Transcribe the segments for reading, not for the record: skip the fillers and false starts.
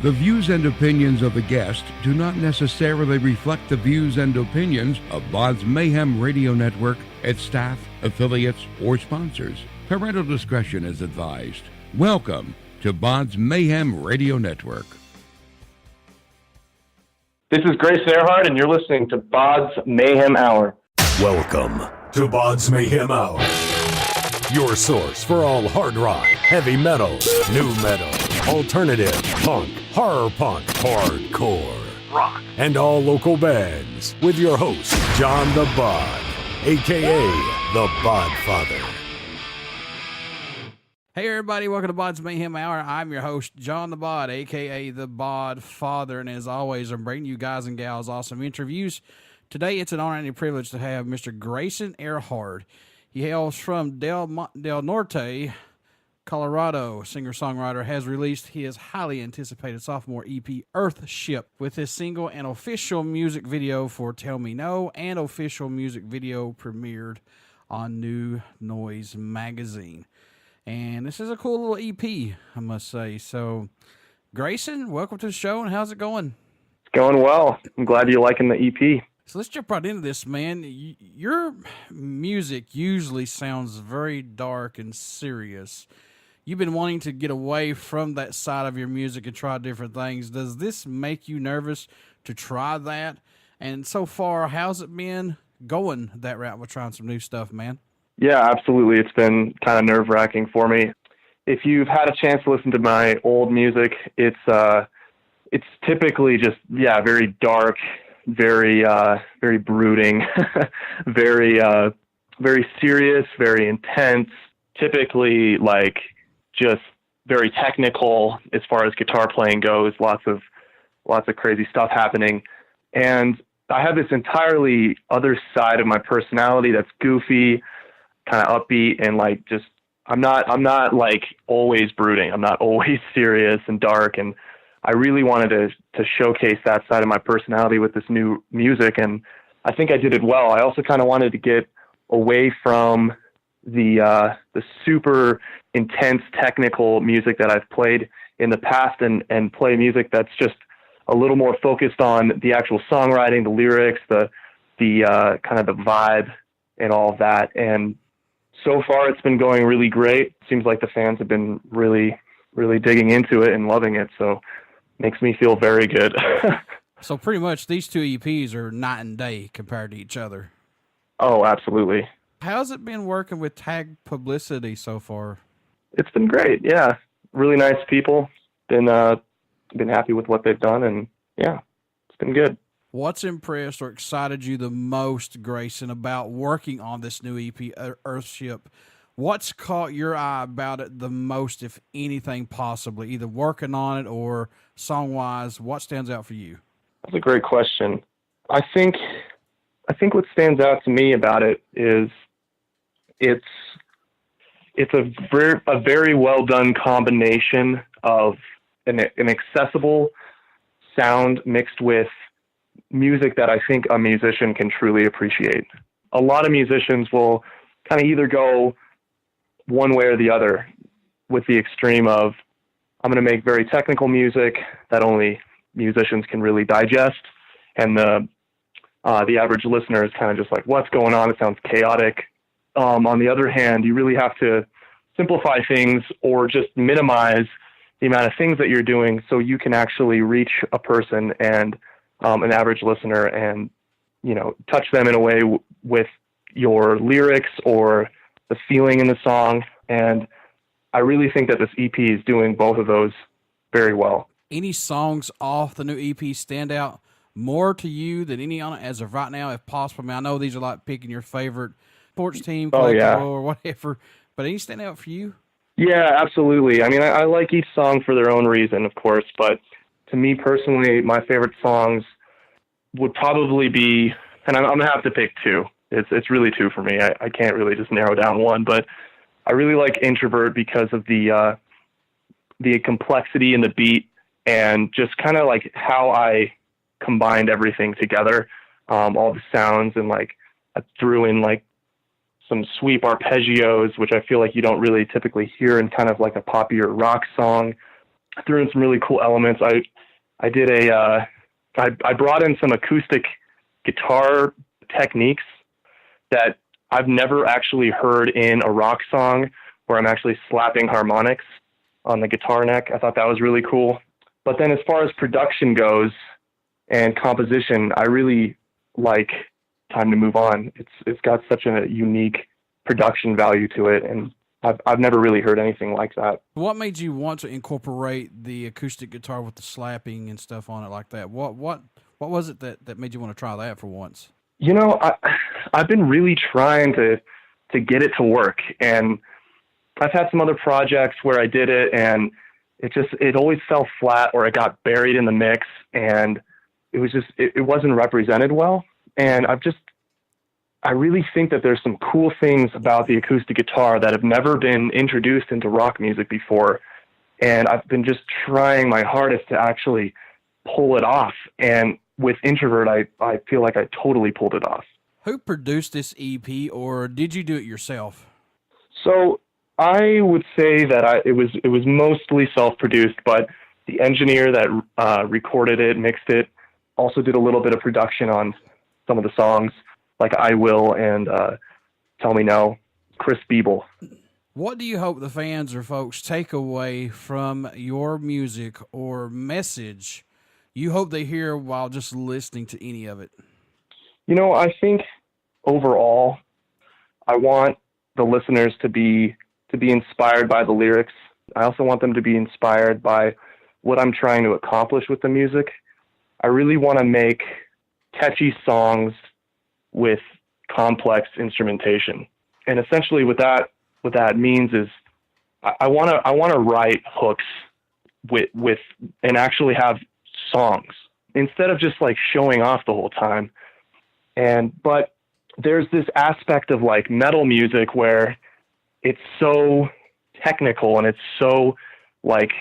The views and opinions of the guest do not necessarily reflect the views and opinions of BODS Mayhem Radio Network, its staff, affiliates, or sponsors. Parental discretion is advised. Welcome to BODS Mayhem Radio Network. This is Grayson Erhard, and you're listening to BODS Mayhem Hour. Welcome to BODS Mayhem Hour, your source for all hard rock, heavy metal, new metal, alternative, punk, horror punk, hardcore, rock, and all local bands, with your host, John the Bod, a.k.a. the Bodfather. Hey everybody, welcome to BODS Mayhem Hour. I'm your host, John the Bod, a.k.a. the Bodfather, and as always, I'm bringing you guys and gals awesome interviews. Today, it's an honor and a privilege to have Mr. Grayson Erhard. He hails from Del Norte, Colorado. Singer-songwriter has released his highly anticipated sophomore EP, Earthship, with his single and official music video for Tell Me No, and official music video premiered on New Noise magazine. And this is a cool little EP, I must say. So, Grayson, welcome to the show, and how's it going? It's going well. I'm glad you're liking the EP. So let's jump right into this, man. Your music usually sounds very dark and serious. You've been wanting to get away from that side of your music and try different things. Does this make you nervous to try that? And so far, how's it been going that route with trying some new stuff, man? Yeah, absolutely. It's been kind of nerve-wracking for me. If you've had a chance to listen to my old music, it's typically just, very dark, very brooding, very serious, very intense, typically like just very technical as far as guitar playing goes, lots of crazy stuff happening. And I have this entirely other side of my personality that's goofy, kind of upbeat, and like just I'm not like always brooding. I'm not always serious and dark, and I really wanted to showcase that side of my personality with this new music, and I think I did it well. I also kind of wanted to get away from the super intense technical music that I've played in the past, and play music that's just a little more focused on the actual songwriting, the lyrics, the kind of the vibe and all of that. And so far it's been going really great. Seems like the fans have been really, really digging into it and loving it. So makes me feel very good. So pretty much these two EPs are night and day compared to each other. Oh, absolutely. How's it been working with Tag Publicity so far? It's been great. Yeah. Really nice people. Been happy with what they've done, and yeah, it's been good. What's impressed or excited you the most, Grayson, about working on this new EP, Earthship? What's caught your eye about it the most, if anything, possibly, either working on it or song-wise? What stands out for you? That's a great question. I think what stands out to me about it is it's a very well done combination of an accessible sound mixed with music that I think a musician can truly appreciate. A lot of musicians will kind of either go one way or the other, with the extreme of, I'm going to make very technical music that only musicians can really digest, and the average listener is kind of just like, what's going on? It sounds chaotic. On the other hand, you really have to simplify things or just minimize the amount of things that you're doing so you can actually reach a person and an average listener and, touch them in a way with your lyrics or the feeling in the song. And I really think that this EP is doing both of those very well. Any songs off the new EP stand out more to you than any on it as of right now, if possible? I mean, I know these are like picking your favorite sports team, or whatever, but any stand out for you? Yeah, absolutely. I mean, I like each song for their own reason, of course, but to me personally, my favorite songs would probably be, and I'm going to have to pick two. It's really two for me. I can't really just narrow down one, but I really like Introvert because of the complexity in the beat and just kind of like how I combined everything together, all the sounds, and like I threw in like some sweep arpeggios, which I feel like you don't really typically hear in kind of like a poppier rock song. threw in some really cool elements. I did I brought in some acoustic guitar techniques that I've never actually heard in a rock song, where I'm actually slapping harmonics on the guitar neck. I thought that was really cool. But then as far as production goes and composition, I really like Time to Move On. It's got such a unique production value to it, and I've never really heard anything like that. What made you want to incorporate the acoustic guitar with the slapping and stuff on it like that? What was it that made you want to try that for once? You know, I've been really trying to get it to work, and I've had some other projects where I did it and it always fell flat, or it got buried in the mix, and it wasn't represented well. And I really think that there's some cool things about the acoustic guitar that have never been introduced into rock music before. And I've been just trying my hardest to actually pull it off. And with Introvert, I feel like I totally pulled it off. Who produced this EP, or did you do it yourself? So I would say that it was mostly self-produced, but the engineer that recorded it, mixed it, also did a little bit of production on some of the songs, like I Will and Tell Me No, Chris Beeble. What do you hope the fans or folks take away from your music or message you hope they hear while just listening to any of it? You know, I think overall, I want the listeners to be inspired by the lyrics. I also want them to be inspired by what I'm trying to accomplish with the music. I really want to make catchy songs with complex instrumentation. And essentially what that means is I want to write hooks with and actually have songs instead of just like showing off the whole time. But there's this aspect of like metal music where it's so technical and it's so like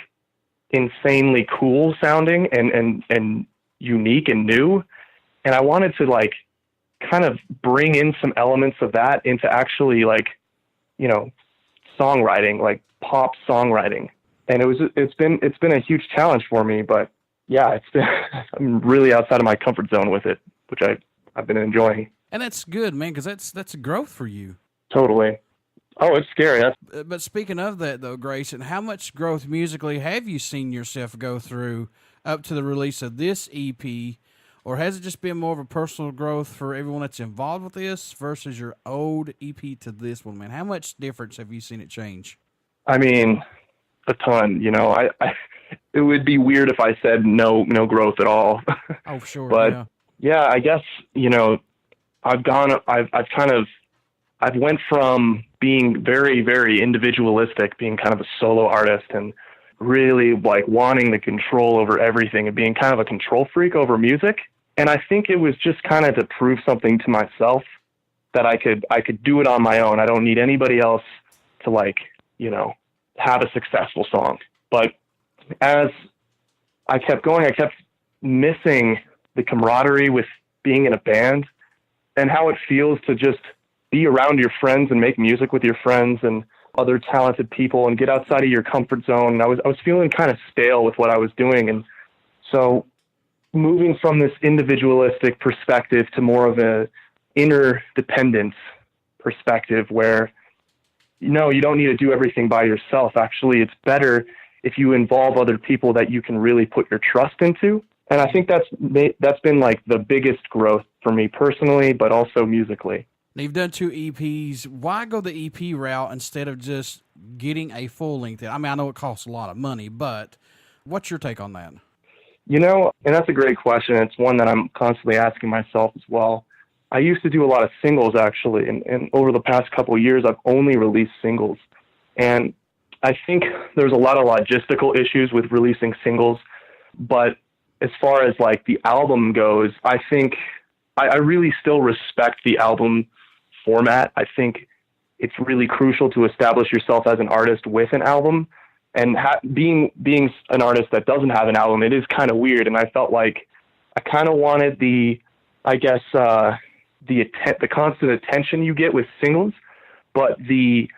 insanely cool sounding and unique and new. And I wanted to like kind of bring in some elements of that into actually like, you know, songwriting, like pop songwriting. And it's been a huge challenge for me, but yeah, I'm really outside of my comfort zone with it, which I've been enjoying. And that's good, man, because that's a growth for you. Totally. Oh, it's scary. But speaking of that, though, Grayson, how much growth musically have you seen yourself go through up to the release of this EP? Or has it just been more of a personal growth for everyone that's involved with this versus your old EP to this one, man? How much difference have you seen it change? I mean, a ton. You know, it would be weird if I said no growth at all. Oh, sure. But yeah, I guess, you know, I've went from being very, very individualistic, being kind of a solo artist and really like wanting the control over everything and being kind of a control freak over music. And I think it was just kind of to prove something to myself that I could do it on my own. I don't need anybody else to like, you know, have a successful song. But as I kept going, I kept missing the camaraderie with being in a band and how it feels to just be around your friends and make music with your friends and other talented people and get outside of your comfort zone. And I was feeling kind of stale with what I was doing. And so moving from this individualistic perspective to more of a interdependence perspective where, you know, you don't need to do everything by yourself. Actually, it's better if you involve other people that you can really put your trust into. And I think that's been like the biggest growth for me personally, but also musically. Now, you've done 2 EPs. Why go the EP route instead of just getting a full length? I mean, I know it costs a lot of money, but what's your take on that? You know, and that's a great question. It's one that I'm constantly asking myself as well. I used to do a lot of singles, actually, and over the past couple of years, I've only released singles. And I think there's a lot of logistical issues with releasing singles, but as far as like the album goes, I think I really still respect the album format. I think it's really crucial to establish yourself as an artist with an album. And being an artist that doesn't have an album, it is kind of weird. And I felt like I kind of wanted the constant attention you get with singles, but the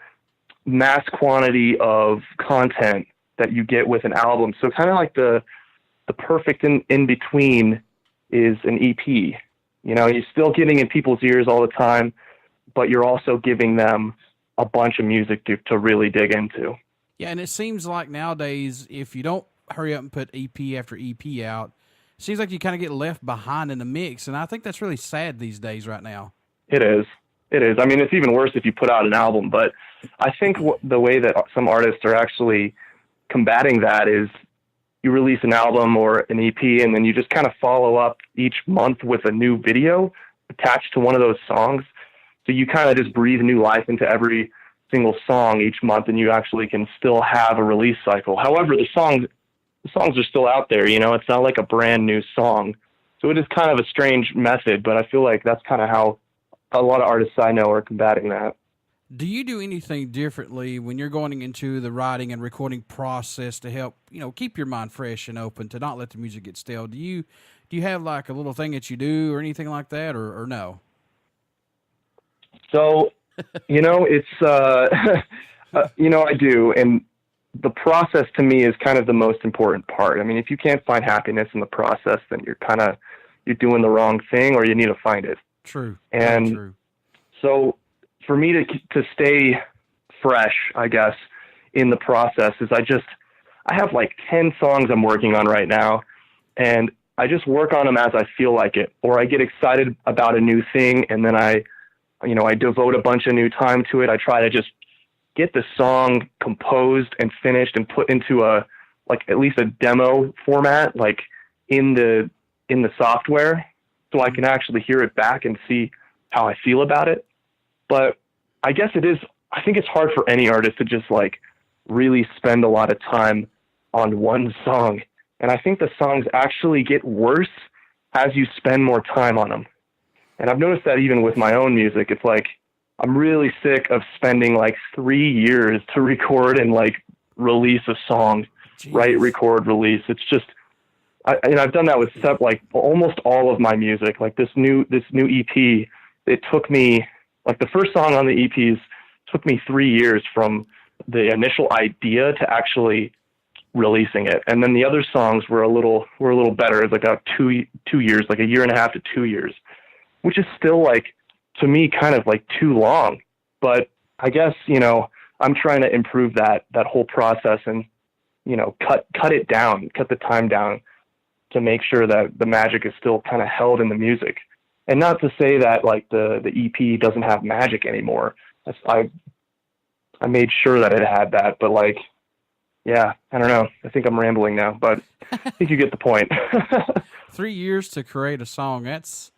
mass quantity of content that you get with an album. So kind of like the perfect in between is an EP. You know, you're still getting in people's ears all the time, but you're also giving them a bunch of music to really dig into. Yeah, and it seems like nowadays, if you don't hurry up and put EP after EP out, it seems like you kind of get left behind in the mix, and I think that's really sad these days right now. It is. I mean, it's even worse if you put out an album, but I think the way that some artists are actually combating that is you release an album or an EP, and then you just kind of follow up each month with a new video attached to one of those songs. So you kind of just breathe new life into every single song each month, and you actually can still have a release cycle. However, the songs are still out there. You know, it's not like a brand new song. So it is kind of a strange method, but I feel like that's kind of how a lot of artists I know are combating that. Do you do anything differently when you're going into the writing and recording process to help, you know, keep your mind fresh and open, to not let the music get stale? Do you have like a little thing that you do or anything like that, or no? So, you know, it's, you know, I do. And the process to me is kind of the most important part. I mean, if you can't find happiness in the process, then you're doing the wrong thing, or you need to find it. True. And true. So for me to stay fresh, I guess, in the process is I have like 10 songs I'm working on right now, and I just work on them as I feel like it, or I get excited about a new thing, and then I devote a bunch of new time to it. I try to just get the song composed and finished and put into at least a demo format, like in the software, so I can actually hear it back and see how I feel about it. But I guess I think it's hard for any artist to just like really spend a lot of time on one song. And I think the songs actually get worse as you spend more time on them. And I've noticed that even with my own music, it's like, I'm really sick of spending like 3 years to record and like release a song. Jeez. Write, record, release. It's just, I've done that with like almost all of my music. Like this new EP, it took me, like the first song on the EPs took me 3 years from the initial idea to actually releasing it. And then the other songs were a little better. It's like about 2 years, like a year and a half to 2 years, which is still like, to me, kind of like too long. But I guess, you know, I'm trying to improve that whole process and, you know, cut it down, cut the time down to make sure that the magic is still kind of held in the music. And not to say that like the EP doesn't have magic anymore. I made sure that it had that, but like, yeah, I don't know. I think I'm rambling now, but I think you get the point. 3 years to create a song. That's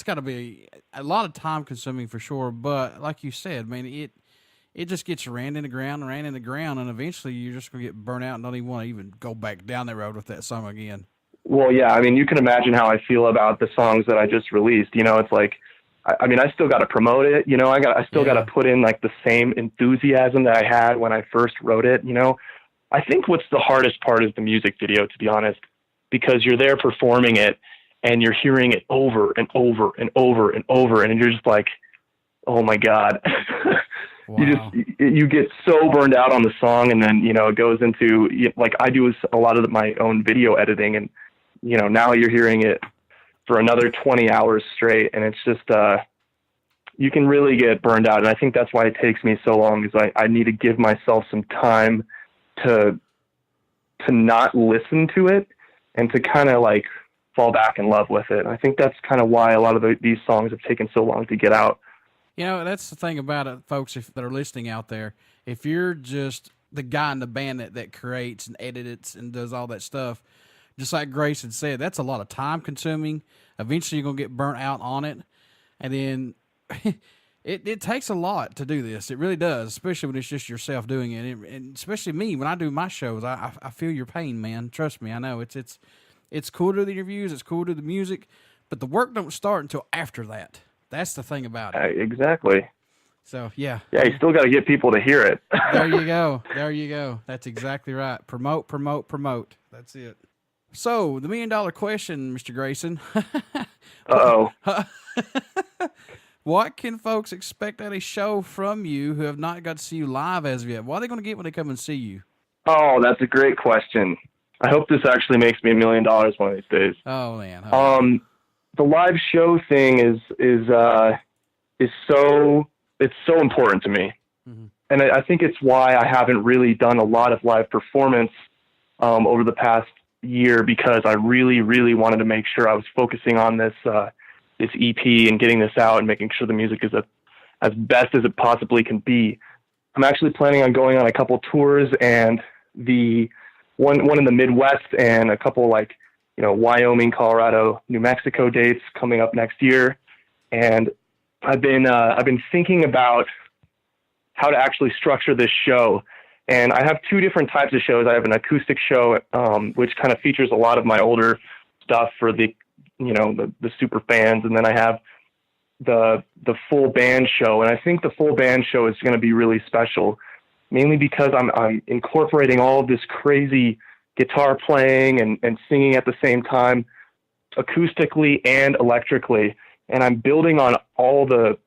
got to be a lot of time consuming for sure. But like you said, man, it just gets ran in the ground, and eventually you're just going to get burnt out and don't even want to even go back down that road with that song again. Well, yeah, I mean, you can imagine how I feel about the songs that I just released. You know, it's like, I mean, I still got to promote it. You know, I still got to put in like the same enthusiasm that I had when I first wrote it. You know, I think what's the hardest part is the music video, to be honest, because you're there performing it and you're hearing it over and over and over and over, and you're just like, oh my God. Wow. You get so burned out on the song, and then, you know, it goes into, like, I do a lot of my own video editing, and, you know, now you're hearing it for another 20 hours straight, and it's just, you can really get burned out. And I think that's why it takes me so long, is I need to give myself some time to not listen to it and to kind of like fall back in love with it. And I think that's kind of why a lot of these songs have taken so long to get out. You know, that's the thing about it, folks, that are listening out there. If you're just the guy in the band that creates and edits and does all that stuff, just like Grayson said, that's a lot of time consuming. Eventually you're going to get burnt out on it. And then it takes a lot to do this. It really does, especially when it's just yourself doing it. And especially me, when I do my shows, I feel your pain, man. Trust me, I know. It's cool to do the interviews, it's cool to do the music, but the work don't start until after that. That's the thing about it. Exactly. So, yeah. Yeah, you still got to get people to hear it. There you go. There you go. That's exactly right. Promote, promote, promote. That's it. So, the $1 million question, Mr. Grayson. Uh-oh. What can folks expect at a show from you who have not got to see you live as of yet? What are they going to get when they come and see you? Oh, that's a great question. I hope this actually makes me $1 million one of these days. Oh man. The live show thing is so important to me. Mm-hmm. And I think it's why I haven't really done a lot of live performance over the past year, because I really, really wanted to make sure I was focusing on this EP and getting this out and making sure the music is as best as it possibly can be. I'm actually planning on going on a couple tours, and the one in the Midwest and a couple Wyoming, Colorado, New Mexico dates coming up next year. And I've been thinking about how to actually structure this show. And I have two different types of shows. I have an acoustic show, which kind of features a lot of my older stuff for the super fans. And then I have the full band show. And I think the full band show is going to be really special, mainly because I'm incorporating all of this crazy guitar playing and singing at the same time, acoustically and electrically. And I'm building on all the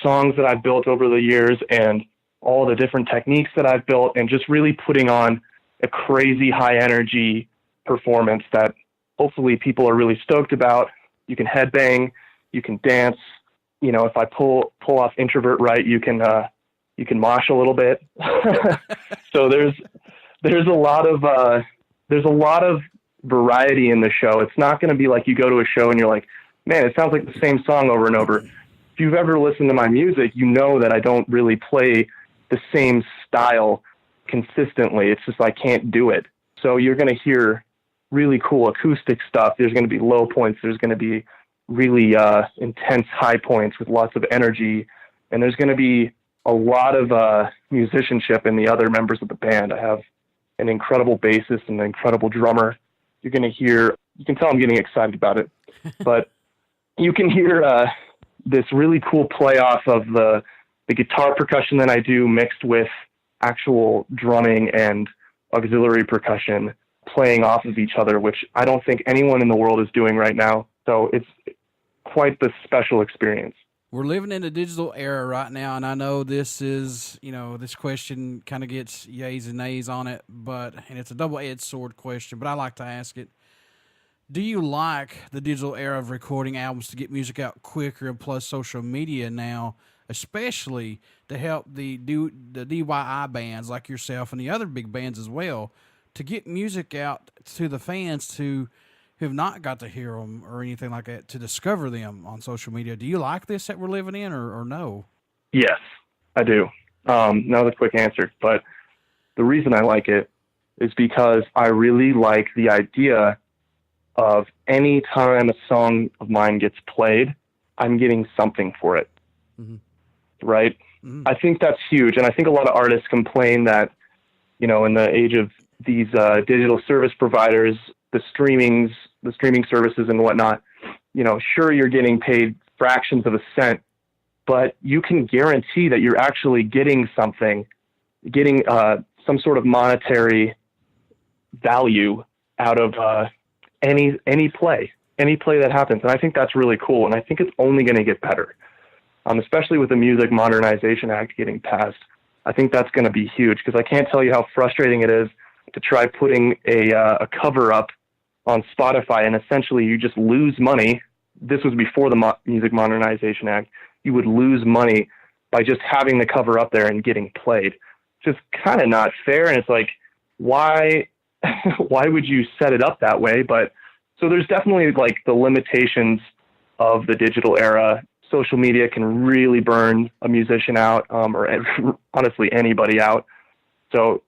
songs that I've built over the years and all the different techniques that I've built, and just really putting on a crazy high energy performance that hopefully people are really stoked about. You can headbang, you can dance. If I pull off Introvert right, you can mosh a little bit. So there's a lot of variety in the show. It's not going to be like you go to a show and you're like, man, it sounds like the same song over and over. If you've ever listened to my music, you know that I don't really play the same style consistently. It's just I can't do it. So you're going to hear really cool acoustic stuff. There's going to be low points. There's going to be really intense high points with lots of energy. And there's going to be a lot of musicianship in the other members of the band. I have an incredible bassist and an incredible drummer. You can tell I'm getting excited about it, but you can hear this really cool play off of the guitar percussion that I do, mixed with actual drumming and auxiliary percussion playing off of each other, which I don't think anyone in the world is doing right now. So it's quite the special experience. We're living in a digital era right now, and I know this is, this question kind of gets yays and nays on it, and it's a double-edged sword question, but I like to ask it. Do you like the digital era of recording albums to get music out quicker, and plus social media now, especially to help the DIY bands like yourself and the other big bands as well, to get music out to the fans who have not got to hear them or anything like that, to discover them on social media? Do you like this that we're living in, or no? Yes, I do. Not a quick answer, but the reason I like it is because I really like the idea of any time a song of mine gets played, I'm getting something for it. Mm-hmm. Right? Mm-hmm. I think that's huge. And I think a lot of artists complain that, in the age of these digital service providers, the streaming services and whatnot, sure, you're getting paid fractions of a cent, but you can guarantee that you're actually getting something, some sort of monetary value out of any play that happens. And I think that's really cool. And I think it's only going to get better, especially with the Music Modernization Act getting passed. I think that's going to be huge, because I can't tell you how frustrating it is to try putting a cover up on Spotify, and essentially you just lose money. This was before the Music Modernization Act. You would lose money by just having the cover up there and getting played. Just kind of not fair. And it's like, why would you set it up that way? But so there's definitely the limitations of the digital era. Social media can really burn a musician out, or honestly anybody out. So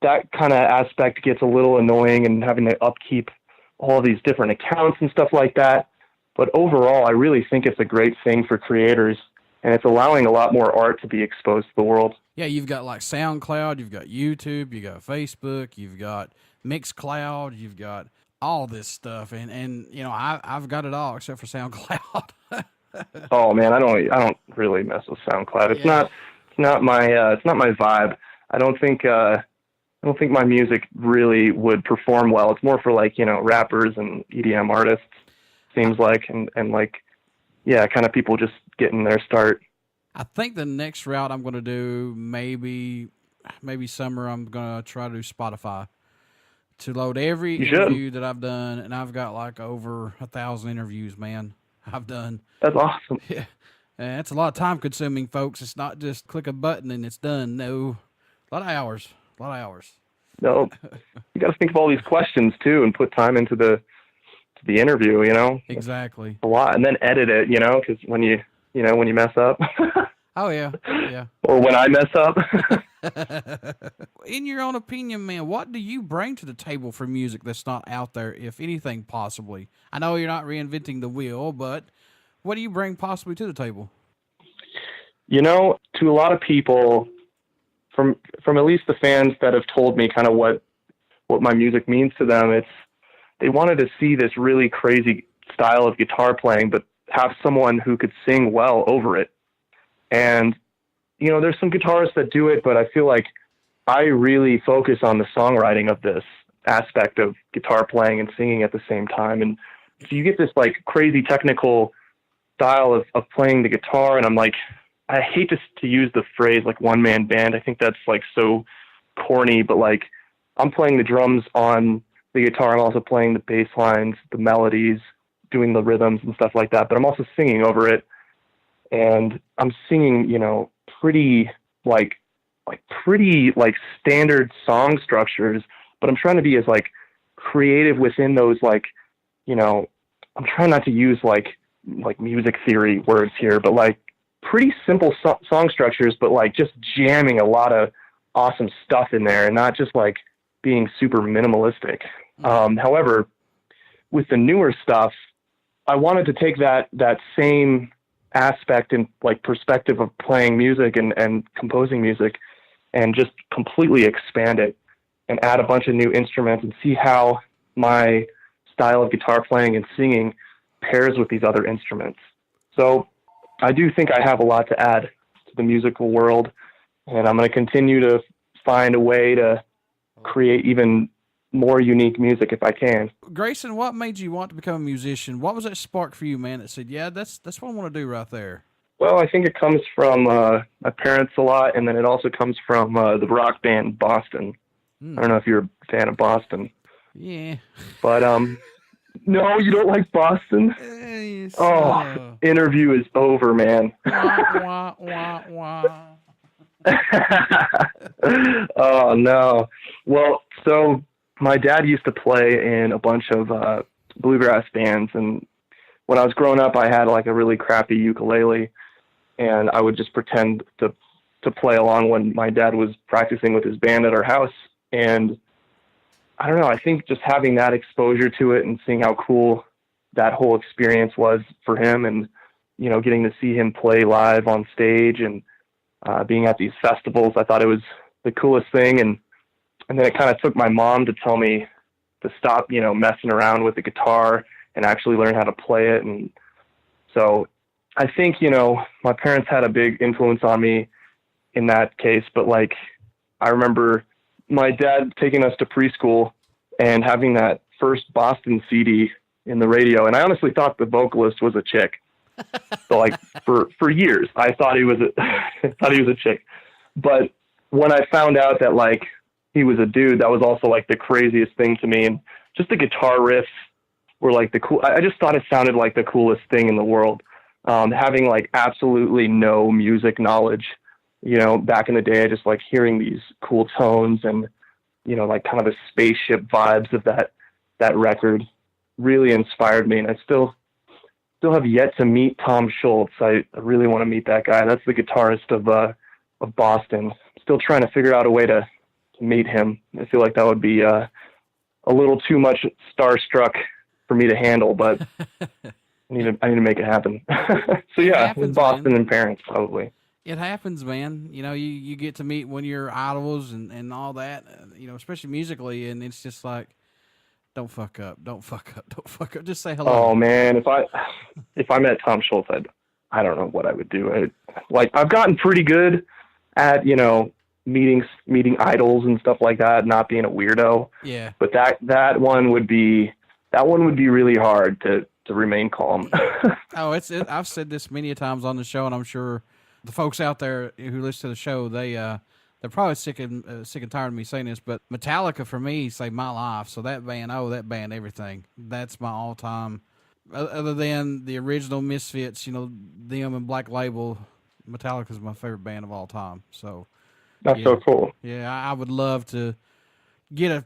that kind of aspect gets a little annoying, and having to upkeep all these different accounts and stuff like that. But overall, I really think it's a great thing for creators, and it's allowing a lot more art to be exposed to the world. Yeah, you've got SoundCloud, you've got YouTube, you've got Facebook, you've got Mixcloud, you've got all this stuff, and I've got it all except for SoundCloud. Oh man, I don't really mess with SoundCloud. It's not my vibe. I don't think my music really would perform well. It's more for rappers and EDM artists, seems like, and kind of people just getting their start. I think the next route I'm going to do, maybe maybe summer, I'm going to try to do Spotify to load every interview that I've done. And I've got like over 1,000 interviews, man. I've done. That's awesome. Yeah. And it's a lot of time consuming, folks. It's not just click a button and it's done. No, a lot of hours. No, you got to think of all these questions too, and put time into the interview. Exactly. A lot, and then edit it. Because when you mess up. Oh yeah. Or when I mess up. In your own opinion, man, what do you bring to the table for music that's not out there, if anything, possibly? I know you're not reinventing the wheel, but what do you bring possibly to the table? To a lot of people, from at least the fans that have told me kind of what my music means to them, they wanted to see this really crazy style of guitar playing, but have someone who could sing well over it. And, there's some guitarists that do it, but I feel like I really focus on the songwriting of this aspect of guitar playing and singing at the same time. And so you get this like crazy technical style of playing the guitar. And I'm like, I hate to use the phrase like one man band. I think that's like so corny, but like I'm playing the drums on the guitar. I'm also playing the bass lines, the melodies, doing the rhythms and stuff like that, but I'm also singing over it. And I'm singing, pretty standard song structures, but I'm trying to be as like creative within those, like, I'm trying not to use like music theory words here, but like pretty simple song structures, but like just jamming a lot of awesome stuff in there and not just like being super minimalistic. However, with the newer stuff, I wanted to take that same aspect and like perspective of playing music and composing music and just completely expand it and add a bunch of new instruments and see how my style of guitar playing and singing pairs with these other instruments. So I do think I have a lot to add to the musical world, and I'm going to continue to find a way to create even more unique music if I can. Grayson, what made you want to become a musician? What was that spark for you, man, that said, yeah, that's what I want to do right there? Well, I think it comes from my parents a lot, and then it also comes from the rock band Boston. I don't know if you're a fan of Boston. Yeah. But, no, you don't like Boston? Interview is over, man. Wah, wah, wah. Oh, no. Well, so my dad used to play in a bunch of bluegrass bands, and when I was growing up, I had like a really crappy ukulele, and I would just pretend to play along when my dad was practicing with his band at our house. And I don't know, I think just having that exposure to it and seeing how cool that whole experience was for him, and getting to see him play live on stage and being at these festivals, I thought it was the coolest thing. And then it kind of took my mom to tell me to stop, messing around with the guitar and actually learn how to play it. And so I think, my parents had a big influence on me in that case. But like, I remember my dad taking us to preschool and having that first Boston CD in the radio. And I honestly thought the vocalist was a chick. So like for years, I thought he was a chick. But when I found out that like he was a dude, that was also like the craziest thing to me. And just the guitar riffs were like I just thought it sounded like the coolest thing in the world. Having like absolutely no music knowledge, back in the day, just like hearing these cool tones and, like kind of the spaceship vibes of that record really inspired me. And I still have yet to meet Tom Schultz. I really want to meet that guy. That's the guitarist of Boston. Still trying to figure out a way to meet him. I feel like that would be a little too much starstruck for me to handle, but I need to make it happen. So yeah, happens, Boston man. And parents probably. It happens, man. You get to meet one of your idols and all that, especially musically, and it's just like, don't fuck up. Just say hello. Oh man, if I met Tom Schultz, I don't know what I would do. I've gotten pretty good at, meeting idols and stuff like that, not being a weirdo. Yeah. But that one would be really hard to remain calm. Oh, I've said this many a times on the show, and I'm sure the folks out there who listen to the show, they they're probably sick and tired of me saying this, but Metallica for me saved my life. So that band, everything. That's my all-time. Other than the original Misfits, them and Black Label, Metallica's my favorite band of all time. So that's so cool. Yeah, I would love to get a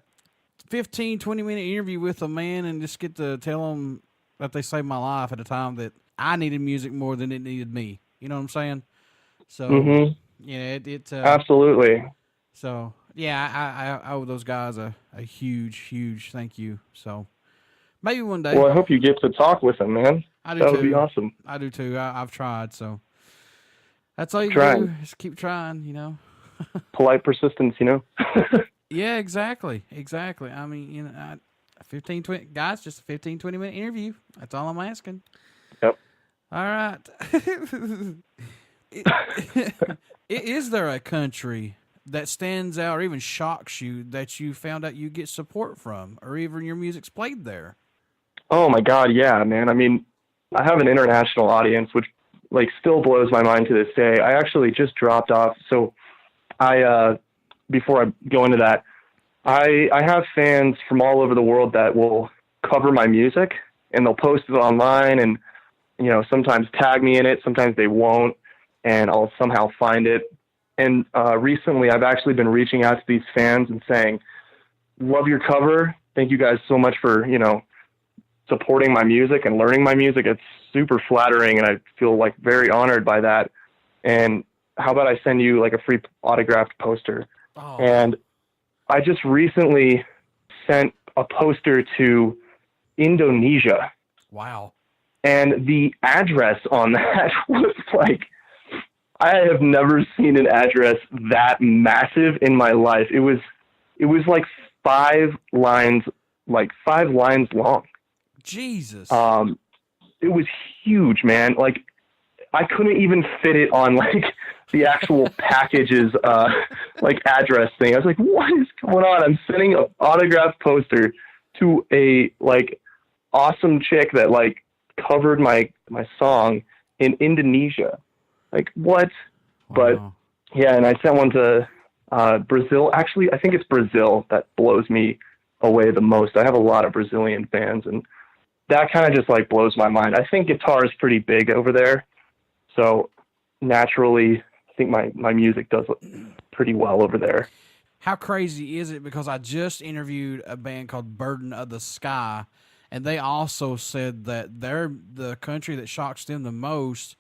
15, 20-minute interview with them, man, and just get to tell them that they saved my life at a time that I needed music more than it needed me. You know what I'm saying? So, yeah, absolutely. So, yeah, I owe those guys a huge, huge thank you. So, maybe one day. Well, I hope you get to talk with them, man. I do that too. would be awesome. I do too. I've tried, so that's all you do. Just keep trying, Polite persistence, Yeah, exactly. I mean, 15, 20 guys, just a 15, 20-minute interview. That's all I'm asking. Yep. All right. Is there a country that stands out or even shocks you that you found out you get support from, or even your music's played there? Oh my God, yeah, man. I mean, I have an international audience, which still blows my mind to this day. I actually just dropped off. So before I go into that, I have fans from all over the world that will cover my music, and they'll post it online and, sometimes tag me in it. Sometimes they won't, and I'll somehow find it. And recently I've actually been reaching out to these fans and saying, love your cover. Thank you guys so much for, supporting my music and learning my music. It's super flattering, and I feel very honored by that. And how about I send you a free autographed poster? Oh. And I just recently sent a poster to Indonesia. Wow. And the address on that was I have never seen an address that massive in my life. It was 5 lines, 5 lines long. Jesus. It was huge, man. I couldn't even fit it on the actual package's address thing. I was like, what is going on? I'm sending an autographed poster to a awesome chick that covered my song in Indonesia. What? Wow. But yeah, and I sent one to Brazil. Actually, I think it's Brazil that blows me away the most. I have a lot of Brazilian fans, and that kind of just blows my mind. I think guitar is pretty big over there, so naturally I think my music does pretty well over there. How crazy is it? Because I just interviewed a band called Burden of the Sky, and they also said that the country that shocks them the most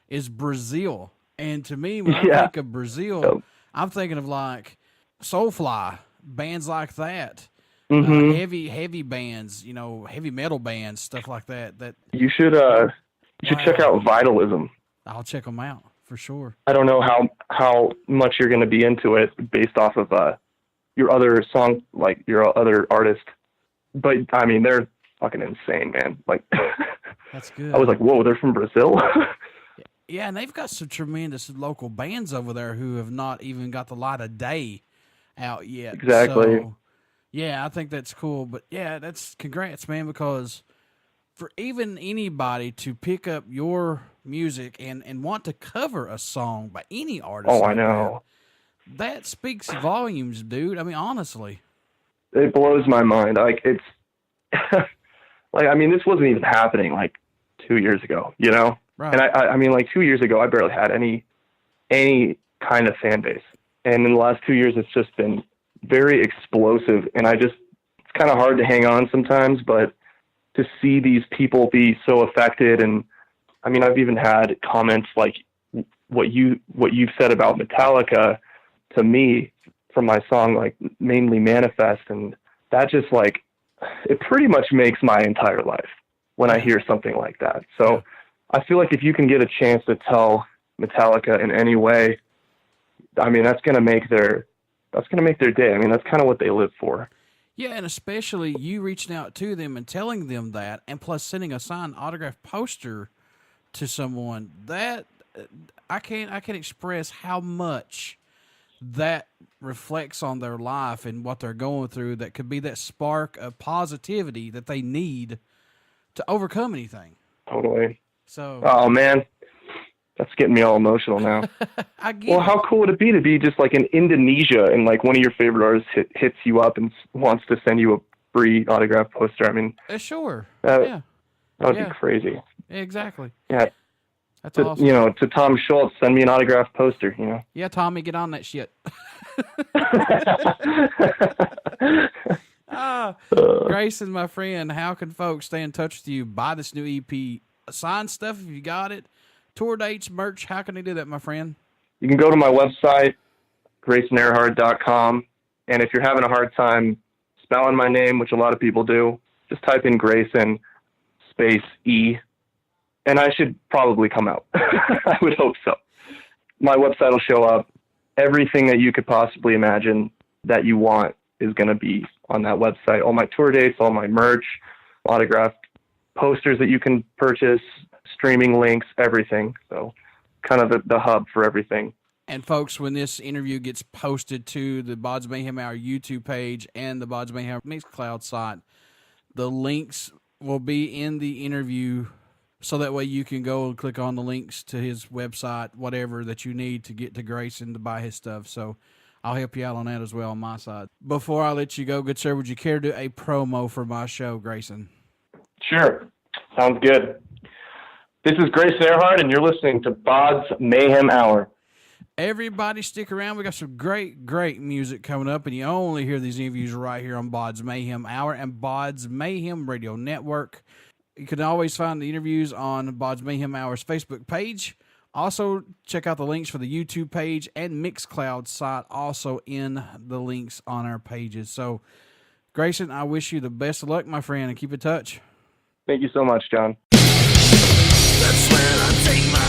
is Brazil. And to me, when I think of Brazil, I'm thinking of Soulfly, bands like that. Heavy bands, heavy metal bands, stuff like that. That you should check out Vitalism. I'll check them out for sure. I don't know how much you're going to be into it based off of your other song, your other artist, but I mean they're fucking insane, man. That's good. I was whoa, they're from Brazil. Yeah, and they've got some tremendous local bands over there who have not even got the light of day out yet. Exactly. So, yeah, I think that's cool. But yeah, that's congrats, man, because for even anybody to pick up your music and want to cover a song by any artist. Oh, I know. That speaks volumes, dude. I mean, honestly. It blows my mind. It's I mean, this wasn't even happening 2 years ago, Right. And I mean, 2 years ago, I barely had any kind of fan base. And in the last 2 years, it's just been very explosive. And it's kind of hard to hang on sometimes, but to see these people be so affected. And I mean, I've even had comments like what you've said about Metallica to me from my song, mainly Manifest. And that just it pretty much makes my entire life when I hear something like that. So I feel if you can get a chance to tell Metallica in any way, I mean, that's going to make their day. I mean, that's kind of what they live for. Yeah, and especially you reaching out to them and telling them that, and plus sending a signed autographed poster to someone, that I can't express how much that reflects on their life and what they're going through. That could be that spark of positivity that they need to overcome anything. Totally. So. Oh man, That's getting me all emotional now. I get Well, it. how cool would it be just like in Indonesia and like one of your favorite artists hits you up and wants to send you a free autograph poster? I mean, Sure. that would Yeah. be crazy. Exactly. Yeah. That's awesome. To Tom Schultz, send me an autograph poster, Yeah, Tommy, get on that shit. Grayson, my friend, how can folks stay in touch with you? Buy this new EP, sign stuff if you got it, tour dates, merch. How can they do that, my friend? You can go to my website, graysonerhard.com, and if you're having a hard time spelling my name, which a lot of people do, just type in Grayson space E, and I should probably come out. I would hope so. My website will show up. Everything that you could possibly imagine that you want is going to be on that website. All my tour dates, all my merch, autographed posters that you can purchase, streaming links, everything. So kind of the hub for everything. And folks, when this interview gets posted to the BODS Mayhem Hour YouTube page and the BODS Mayhem Mixcloud site, the links will be in the interview, so that way you can go and click on the links to his website, whatever that you need to get to Grayson to buy his stuff. So I'll help you out on that as well on my side. Before I let you go, good sir, would you care to do a promo for my show, Grayson? Sure. Sounds good. This is Grayson Erhard, and you're listening to BODS Mayhem Hour. Everybody stick around. We got some great, great music coming up, and you only hear these interviews right here on BODS Mayhem Hour and BODS Mayhem Radio Network. You can always find the interviews on BODS Mayhem Hour's Facebook page. Also, check out the links for the YouTube page and Mixcloud site, also in the links on our pages. So, Grayson, I wish you the best of luck, my friend, and keep in touch. Thank you so much, John. That's when I take my